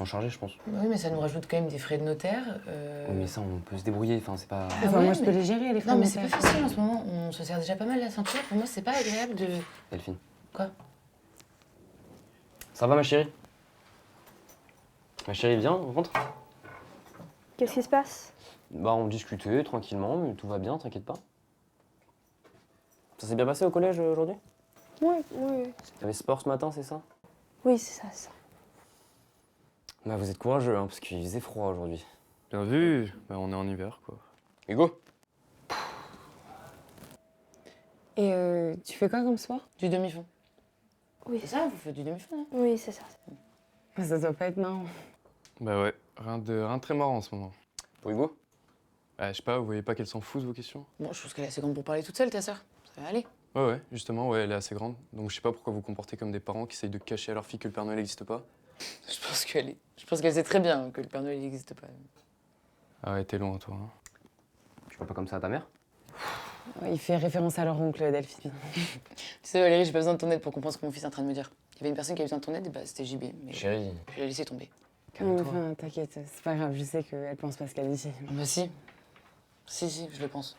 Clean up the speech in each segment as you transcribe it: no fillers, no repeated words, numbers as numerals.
chargé, je pense. Oui, mais ça nous rajoute quand même des frais de notaire. Oui, mais ça, on peut se débrouiller, enfin, c'est pas... Ah Enfin, ouais, moi, je peux mais- les gérer, les frais Non, mais de c'est pas notaire. facile en ce moment. On se serre déjà pas mal la ceinture. Pour moi, c'est pas agréable de. Delphine. Quoi? Ça va, ma chérie? Ma chérie, viens, on rentre. Qu'est-ce qui se passe? Bah, on discutait tranquillement, mais tout va bien, t'inquiète pas. Ça s'est bien passé au collège aujourd'hui? Oui. T'avais sport ce matin, c'est ça? Oui, c'est ça. Bah, vous êtes courageux, hein, parce qu'il faisait froid aujourd'hui. Bien vu, bah, on est en hiver quoi. Hugo? Et tu fais quoi comme sport? Du demi-fond. Oui. C'est ça, vous faites du demi-fond, hein? Oui, c'est ça. Ça doit pas être marrant. Bah ouais, rien de très marrant en ce moment. Pour Hugo? Je sais pas, vous voyez pas qu'elle s'en fout de vos questions? Bon, je pense qu'elle est assez grande pour parler toute seule, ta sœur. Ça va aller. Ouais, justement, ouais, elle est assez grande. Donc je sais pas pourquoi vous comportez comme des parents qui essayent de cacher à leur fille que le Père Noël n'existe pas. Je pense qu'elle sait très bien que le Père Noël n'existe pas. Ah ouais, t'es loin toi. Hein. Tu vois pas comme ça à ta mère? Ouais, il fait référence à leur oncle, Delphine. Tu sais, Valérie, j'ai pas besoin de ton aide pour comprendre ce que mon fils est en train de me dire. Il y avait une personne qui avait besoin de ton aide, et bah c'était JB. Mais Chérie, je l'ai laissé tomber. calme-toi. Enfin, t'inquiète, c'est pas grave, je sais qu'elle pense pas ce qu'elle dit. Ah bah si. Si, je le pense.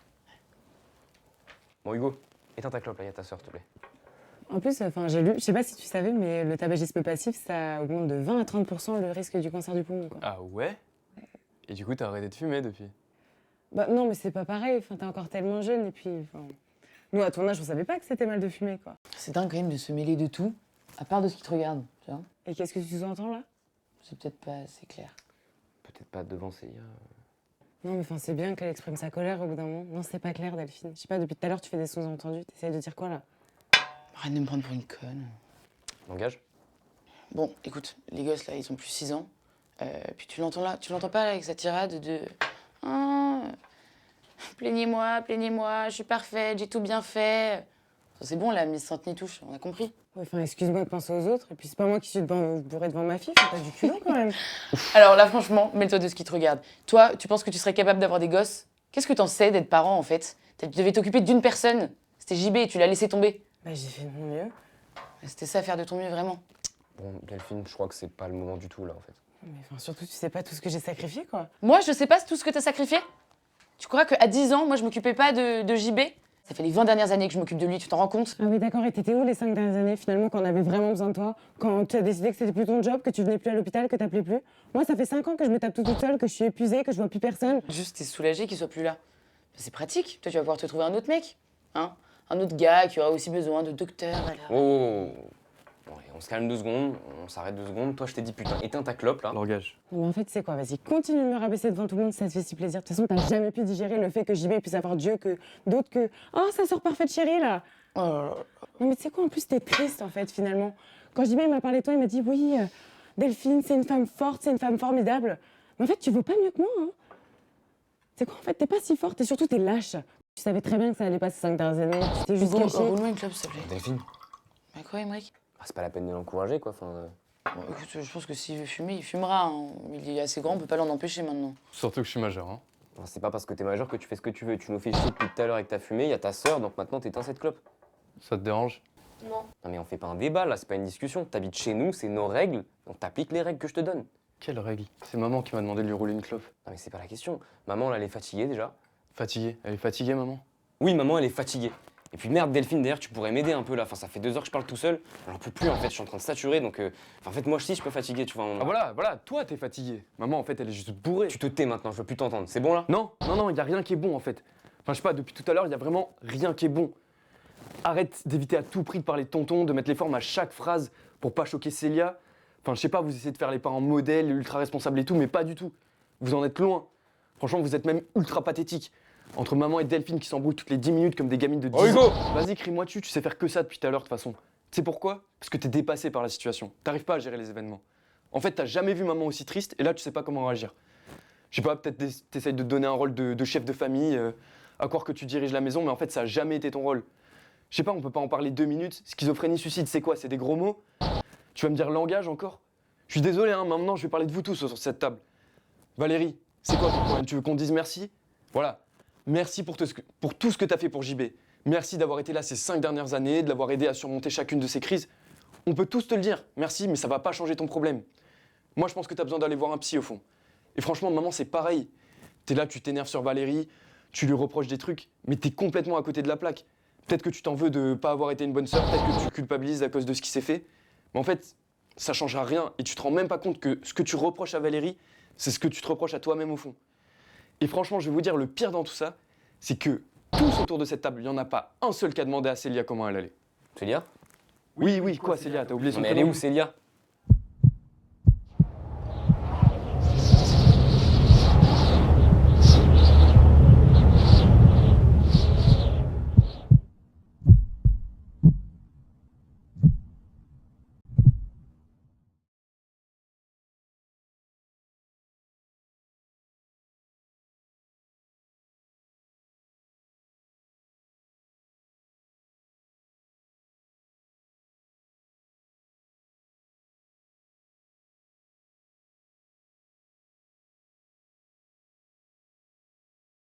Bon, Hugo, éteins ta clope, là, y a ta sœur, s'il te plaît. En plus, enfin, j'ai lu, je sais pas si tu savais, mais le tabagisme passif, ça augmente de 20 à 30% le risque du cancer du poumon, quoi. Ah ouais? Et du coup, t'as arrêté de fumer depuis? Bah non, mais c'est pas pareil, enfin, t'es encore tellement jeune, et puis, enfin... Nous, à ton âge, on savait pas que c'était mal de fumer, quoi. C'est dingue quand même de se mêler de tout, à part de ce qui te regarde, tu vois. Et qu'est-ce que tu sous-entends, là? C'est peut-être pas assez clair. Peut-être pas devant ces... Non, mais enfin, c'est bien qu'elle exprime sa colère au bout d'un moment. Non, c'est pas clair, Delphine. Je sais pas, depuis tout à l'heure, tu fais des sous-entendus. T'essayes de dire quoi, là? Arrête de me prendre pour une conne. Langage? Bon, écoute, les gosses là, ils ont plus 6 ans. Puis tu l'entends là, tu l'entends pas là, avec sa tirade de ah, plaignez-moi, je suis parfaite, j'ai tout bien fait. Ça, c'est bon, la Miss Sainte-Nitouche, on a compris. Ouais, enfin, excuse-moi de penser aux autres. Et puis, c'est pas moi qui suis bourrée devant ma fille. Faut pas du culot, quand même. Alors là, franchement, mêle-toi de ce qui te regarde. Toi, tu penses que tu serais capable d'avoir des gosses? Qu'est-ce que t'en sais d'être parent en fait? Tu devais t'occuper d'une personne. C'était JB et tu l'as laissé tomber. Bah, j'ai fait de mon mieux. C'était ça, faire de ton mieux, vraiment. Bon, Delphine, je crois que c'est pas le moment du tout, là, en fait. Mais enfin, surtout, tu sais pas tout ce que j'ai sacrifié, quoi. Moi, je sais pas tout ce que t'as sacrifié. Tu crois qu'à 10 ans, moi, je m'occupais pas de JB? Ça fait les 20 dernières années que je m'occupe de lui, tu t'en rends compte? Ah oui, d'accord. Et t'étais où les 5 dernières années, finalement, quand on avait vraiment besoin de toi? Quand tu as décidé que c'était plus ton job, que tu venais plus à l'hôpital, que t'appelais plus? Moi, ça fait 5 ans que je me tape toute seule, que je suis épuisée, que je vois plus personne. Juste, t'es soulagée qu'il soit plus là. C'est pratique. Toi, tu vas pouvoir te trouver un autre mec. Hein? Un autre gars qui aura aussi besoin de docteur. Oh, oh, oh. Bon, allez, on se calme 2 secondes, on s'arrête 2 secondes. Toi, je t'ai dit, putain, éteins ta clope, là. Langage. Non, mais en fait, tu sais quoi, vas-y, continue de me rabaisser devant tout le monde si ça te fait si plaisir. De toute façon, t'as jamais pu digérer le fait que JB puisse avoir Dieu, que d'autres que. Oh, sa sœur parfaite chérie, là! Oh là là. Non, mais tu sais quoi, en plus, t'es triste, en fait, finalement. Quand JB m'a parlé de toi, il m'a dit oui, Delphine, c'est une femme forte, c'est une femme formidable. Mais en fait, tu vaux pas mieux que moi, hein. C'est quoi, en fait, t'es pas si forte et surtout, t'es lâche. Tu savais très bien que ça allait pas ces 5 dernières années. Tu t'es juste Hugo, caché. roule-moi une clope, s'il te plaît. Delphine, Bah quoi, Emmerich? ah, c'est pas la peine de l'encourager, quoi. Enfin, Bon, écoute, je pense que s'il veut fumer, il fumera. Hein. Il est assez grand, on peut pas l'en empêcher maintenant. Surtout que je suis majeur. Hein. enfin, c'est pas parce que t'es majeur que tu fais ce que tu veux. Tu nous fais chier depuis tout à l'heure avec ta fumée, y a ta sœur, donc maintenant t'éteins cette clope. Ça te dérange? Non. Non, mais on fait pas un débat, là, c'est pas une discussion. T'habites chez nous, c'est nos règles, donc t'appliques les règles que je te donne. Quelle règle? C'est maman qui m'a demandé de lui rouler une clope. Non, mais c'est pas la question. Maman, là, elle est fatiguée déjà. Fatiguée? Elle est fatiguée, maman? Oui, maman, elle est fatiguée. Et puis merde, Delphine, d'ailleurs, tu pourrais m'aider un peu là. Enfin, ça fait 2 heures que je parle tout seul. J'en peux plus en fait, je suis en train de saturer donc. En fait, moi aussi, je peux fatiguer, tu vois. Ah voilà, toi t'es fatiguée. Maman, en fait, elle est juste bourrée. Tu te tais maintenant, je veux plus t'entendre. C'est bon là? Non, y a rien qui est bon en fait. Enfin, je sais pas, depuis tout à l'heure, y a vraiment rien qui est bon. Arrête d'éviter à tout prix de parler de tonton, de mettre les formes à chaque phrase pour pas choquer Célia. Enfin, je sais pas, vous essayez de faire les parents modèles, ultra responsables et tout, mais pas du tout. Vous en êtes loin. Franchement, vous êtes même ultra pathétique. Entre maman et Delphine qui s'embrouillent toutes les 10 minutes comme des gamines de 10 Oh, Hugo! ans. Vas-y, crie-moi dessus, tu sais faire que ça depuis tout à l'heure de toute façon. Tu sais pourquoi? Parce que t'es dépassé par la situation. T'arrives pas à gérer les événements. En fait, t'as jamais vu maman aussi triste et là, tu sais pas comment réagir. Je sais pas, peut-être t'essayes de te donner un rôle de chef de famille, à croire que tu diriges la maison, mais en fait, ça a jamais été ton rôle. Je sais pas, on peut pas en parler 2 minutes. Schizophrénie, suicide, c'est quoi? C'est des gros mots? Tu vas me dire langage encore? Je suis désolé, hein, maintenant, je vais parler de vous tous sur cette table. Valérie, c'est quoi ton problème? Tu veux qu'on te dise merci? Voilà. Merci pour tout ce que t'as fait pour JB. Merci d'avoir été là ces 5 dernières années, de l'avoir aidé à surmonter chacune de ces crises. On peut tous te le dire, merci, mais ça va pas changer ton problème. Moi, je pense que t'as besoin d'aller voir un psy au fond. Et franchement, maman, c'est pareil. T'es là, tu t'énerves sur Valérie, tu lui reproches des trucs, mais t'es complètement à côté de la plaque. Peut-être que tu t'en veux de pas avoir été une bonne sœur, peut-être que tu culpabilises à cause de ce qui s'est fait. Mais en fait, ça changera rien et tu te rends même pas compte que ce que tu reproches à Valérie, c'est ce que tu te reproches à toi-même au fond. Et franchement, je vais vous dire, le pire dans tout ça, c'est que tous autour de cette table, il n'y en a pas un seul qui a demandé à Célia comment elle allait. Célia? Oui, quoi, Célia, t'as oublié son Mais elle est prénom. où Célia?